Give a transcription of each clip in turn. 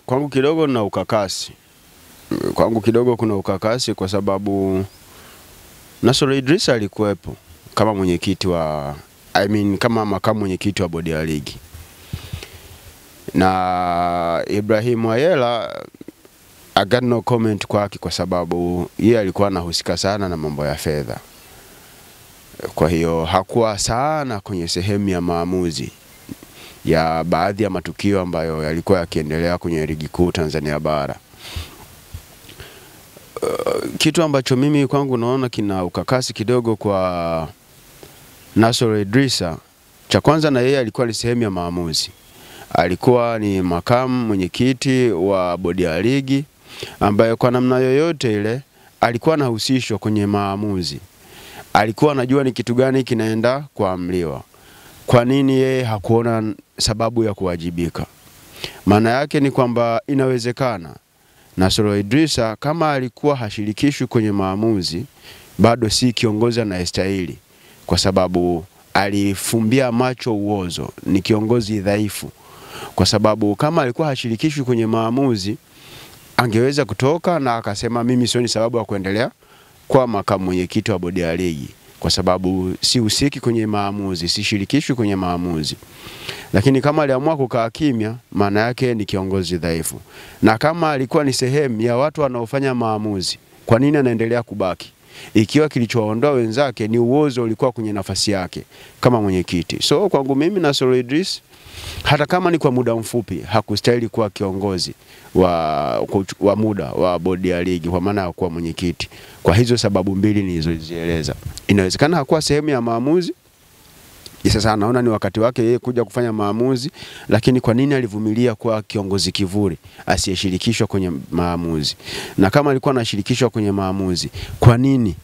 Kwangu kidogo na ukakasi. Kwangu kidogo kuna ukakasi kwa sababu Nasoro Idrisa alikuwepo kama mwenyekiti wa kama makamu mwenyekiti wa bodi ya ligi. Na Ibrahim Ayela I got no comment kwake kwa sababu yeye alikuwa anahusika sana na mambo ya fedha. Kwa hiyo hakuwa sana kwenye sehemu ya maamuzi ya baadhi ya matukio ambayo yalikuwa yakiendelea kwenye ligi kuu Tanzania bara. Kitu ambacho mimi kwangu naona kina ukakasi kidogo kwa Nasoro Idrisa, cha kwanza na yeye alikuwa ni sehemu ya maamuzi. Alikuwa ni makamu mwenyekiti wa bodi ya ligi ambaye kwa namna yoyote ile alikuwa anahusishwa kwenye maamuzi. Alikuwa anajua ni kitu gani kinaenda kuamliwa. Kwa nini yeye hakuona sababu ya kuwajibika? Maana yake ni kwamba inawezekana Nasoro Idrisa kama alikuwa hashirikishwi kwenye maamuzi bado si kiongozi anayestahili, kwa sababu alifumbia macho uozo, ni kiongozi dhaifu. Kwa sababu kama alikuwa hashirikishwi kwenye maamuzi angeweza kutoka na akasema mimi sioni sababu ya kuendelea kwa makamu mwenyekiti wa bodi ya ligi kwa sababu si usiki kwenye maamuzi, si shirikishwi kwenye maamuzi. Lakini kama aliamua kukaa kimya, maana yake ni kiongozi dhaifu. Na kama alikuwa ni sehemu ya watu wanaofanya maamuzi, kwa nini anaendelea kubaki? Ikiwa kilichowaondoa wenzake ni uozo ulikuwa kwenye nafasi yake kama mwenyekiti. So kwangu mimi Nasoro Idrisa hata kama ni kwa muda mfupi hakustahili kuwa kiongozi wa muda wa bodi ya ligi kwa maana ya kuwa mwenyekiti. Kwa hizo sababu mbili nilizozieleza. Inawezekana hakuwa sehemu ya maamuzi. Sasa naona ni wakati wake yeye kuja kufanya maamuzi, lakini kwa nini alivumilia kuwa kiongozi kivuli asiyeshirikishwa kwenye maamuzi? Na kama alikuwa anashirikishwa kwenye maamuzi, kwa nini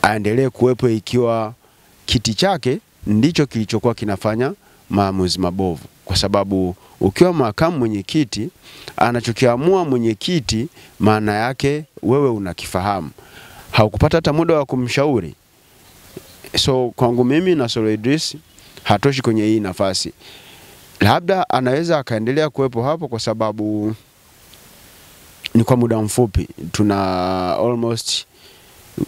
aendelee kuwepo ikiwa kiti chake ndicho kilichokuwa kinafanya maamuzi mabovu? Kwa sababu ukiwa makamu mwenyekiti, anachokiamua mwenyekiti maana yake wewe unakifahamu. Haukupata hata muda wa kumshauri. So kwangu mimi Nasoro Idrisa hatoshi kwenye hii nafasi. Labda anaweza akaendelea kuwepo hapo kwa sababu ni kwa muda mfupi. Tuna almost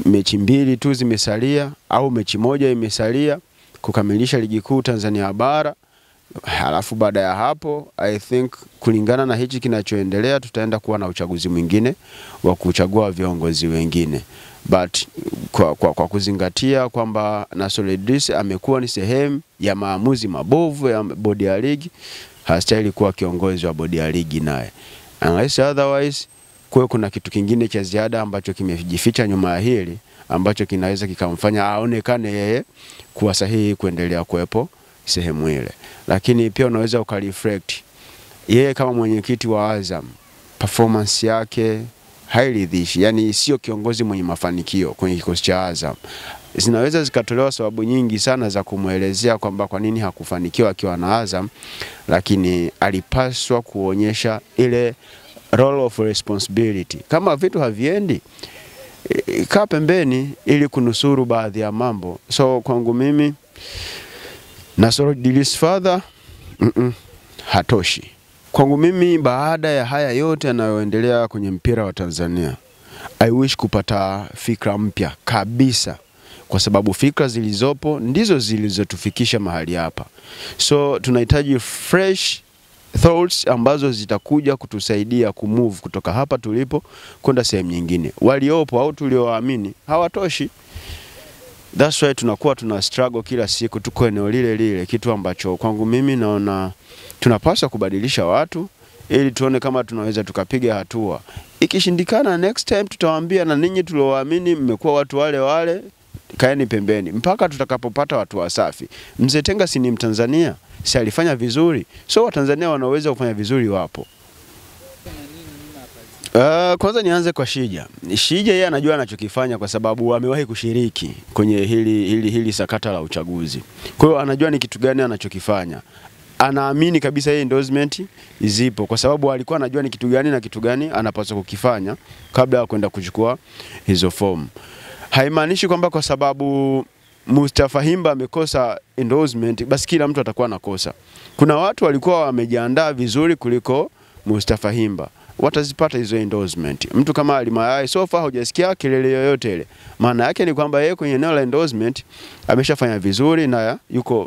mechi mbili tu zimesalia au mechi moja imesalia kukamilisha ligi kuu Tanzania bara. Halafu baada ya hapo I think kulingana na hichi kinachoendelea tutaenda kuwa na uchaguzi mwingine wa kuchagua viongozi wengine. But kwa kuzingatia kwamba Nasoro Idrisa amekuwa ni sehemu ya maamuzi mabovu ya bodi ya ligi, hastahili kuwa kiongozi wa bodi ya ligi naye. Unless otherwise kuna kitu kingine cha ziada ambacho kimejificha nyuma ya hili ambacho kinaweza kikamfanya aonekane yeye kuwa sahihi kuendelea kuwepo sehemu ile. Lakini pia unaweza ukareflect yeye kama mwenyekiti wa Azam, performance yake hairidhishi, yani sio kiongozi mwenye mafanikio kwenye kikosi cha Azam. Zinaweza zikatolewa sababu nyingi sana za kumuelezea kwamba kwa nini hakufanikiwa akiwa na Azam, lakini alipaswa kuonyesha ile role of responsibility. Kama vitu haviendi, kaa pembeni ili kunusuru baadhi ya mambo. So kwangu mimi Nasoro Idrisa father hatoshi. Kwangu mimi baada ya haya yote yanayoendelea kwenye mpira wa Tanzania, I wish kupata fikra mpya kabisa, kwa sababu fikra zilizopo ndizo zilizotufikisha mahali hapa. So tunahitaji fresh thoughts ambazo zitakuja kutusaidia kumove kutoka hapa tulipo kwenda sehemu nyingine. Waliopo au tuliowaamini hawatoshi. That's why tunakuwa tuna struggle kila siku, tuko eneo lile lile, kitu ambacho kwangu mimi naona tunapaswa kubadilisha watu ili tuone kama tunaweza tukapiga hatua. Ikishindikana next time tutawaambia na ninyi tuliowaamini mmekuwa watu wale wale, kaeni pembeni mpaka tutakapopata watu wasafi. Mzee Tenga si ni Mtanzania, si alifanya vizuri? So Watanzania wanaweza kufanya vizuri wapo. Kwanza nianze kwa Shija. Shija yeye anajua anachokifanya kwa sababu amewahi kushiriki kwenye hili sakata la uchaguzi. Kwa hiyo anajua ni kitu gani anachokifanya. Anaamini kabisa hii endorsement zipo kwa sababu alikuwa anajua ni kitu gani na kitu gani anapaswa kukifanya kabla ya kwenda kuchukua hizo fomu. Haimaanishi kwamba kwa sababu Mustafa Himba amekosa endorsement, basi kila mtu atakuwa nakosa. Kuna watu walikuwa wamejiandaa vizuri kuliko Mustafa Himba, watazipata hizo endorsement. Mtu kama Ali Mayai so far hujasikia kelele yoyote ile. Maana yake ni kwamba yeye kwenye eneo la endorsement ameshafanya vizuri na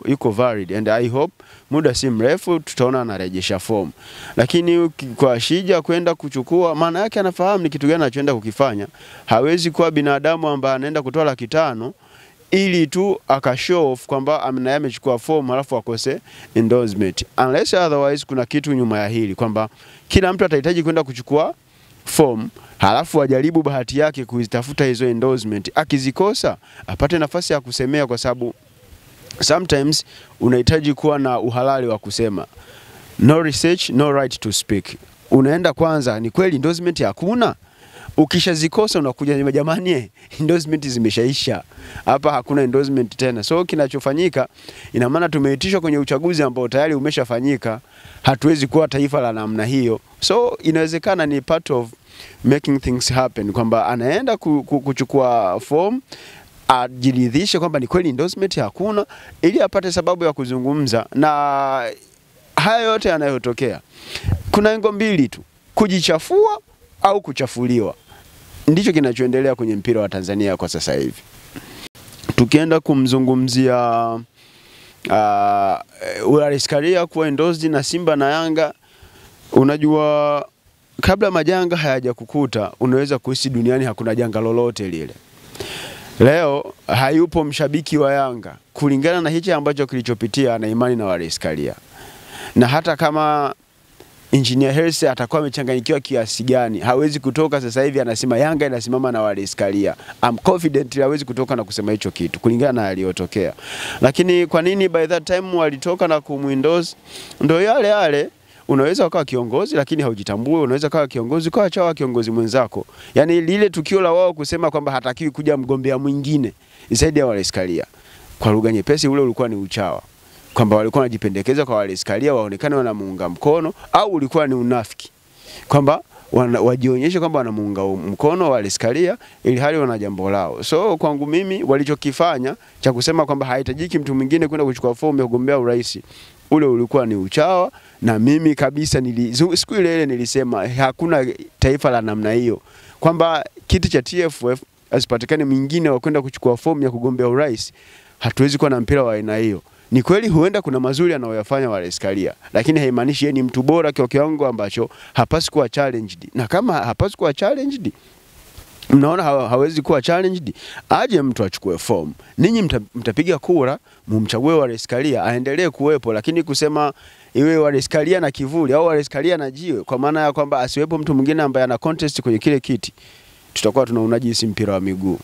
yuko valid, and I hope muda si mrefu tutaona anarejesha form. Lakini kwa Shija kwenda kuchukua, maana yake anafahamu ni kitu gani anachoenda kukifanya. Hawezi kuwa binadamu ambaye anaenda kutoa 500,000 ili tu akashow off kwamba amechukua form alafu akose endorsement, unless otherwise kuna kitu nyuma ya hili kwamba kila mtu atahitaji kwenda kuchukua form halafu ajaribu bahati yake kuzitafuta hizo endorsement. Akizikosa apate nafasi ya kusemea, kwa sababu sometimes unahitaji kuwa na uhalali wa kusema. No research, no right to speak. Unaenda kwanza, ni kweli endorsement hakuna? Ukishazikosa unakuja, jamani endorsement zimeshaisha, hapa hakuna endorsement tena. So kinachofanyika, ina maana tumeitishwa kwenye uchaguzi ambao tayari umeshafanyika. Hatuwezi kuwa taifa la namna hiyo. So inawezekana ni part of making things happen, kwamba anaenda kuchukua form ajiridhishe kwamba ni kweli endorsement hakuna, ili apate sababu ya kuzungumza. Na haya yote yanayotokea, kuna engo mbili tu: kujichafua au kuchafuliwa. Ndicho kinachoendelea kwenye mpira wa Tanzania kwa sasa hivi. Tukienda kumzungumzia Wallace Karia kuwa endorsed na Simba na Yanga, unajua kabla majanga hayajakukuta unaweza kuhisi duniani hakuna janga lolote lile. Leo hayupo mshabiki wa Yanga kulingana na hicho ambacho kilichopitia, na imani na Wallace Karia. Na hata kama Engineer Hersi atakuwa amechanganyikiwa kiasi gani, hawezi kutoka sasa hivi anasema Yanga inasimama na Wallace Karia. I'm confident hawezi kutoka na kusema hicho kitu kulingana na yaliyotokea. Lakini kwa nini by that time walitoka na kumuendorse? Ndio yale unaweza ukawa kiongozi lakini haujitambui, unaweza kuwa kiongozi kwa achawa kiongozi mwenzako. Yaani lile tukio la wao kusema kwamba hatakiwi kuja mgombea mwingine zaidi ya Wallace Karia, kwa lugha nyepesi ule ulikuwa ni uchawa, kwamba walikuwa wanajipendekeza kwa Wallace Karia waonekane wanamuunga mkono, au ulikuwa ni unafiki kwamba wajionyeshe kwamba wanamuunga mkono Wallace Karia ili hali wana jambo lao. So kwangu mimi walichokifanya cha kusema kwamba haitajiki mtu mwingine kwenda kuchukua fomu ya kugombea urais, ule ulikuwa ni uchawa. Na mimi kabisa siku ile nilisema hakuna taifa la namna hiyo, kwamba kiti cha TFF asipatikane mwingine wa kwenda kuchukua fomu ya kugombea urais. Hatuwezi kuwa na mpira wa aina hiyo. Ni kweli huenda kuna mazuri anayoyafanya Wallace Karia, lakini haimaanishi yeye ni mtu bora kwa kiwango ambacho hapaswi kuwa challenged. Na kama hapaswi kuwa challenged, mnaona hawezi kuwa challenged, aje mtu achukue form. Ninyi mtapiga kura, mumchague Wallace Karia aendelee kuwepo, lakini kusema iwe Wallace Karia na kivuli au Wallace Karia na jiwe, kwa maana ya kwamba asiwepo mtu mwingine ambaye ana contest kwenye kile kiti, tutakuwa tunaunajisi mpira wa miguu.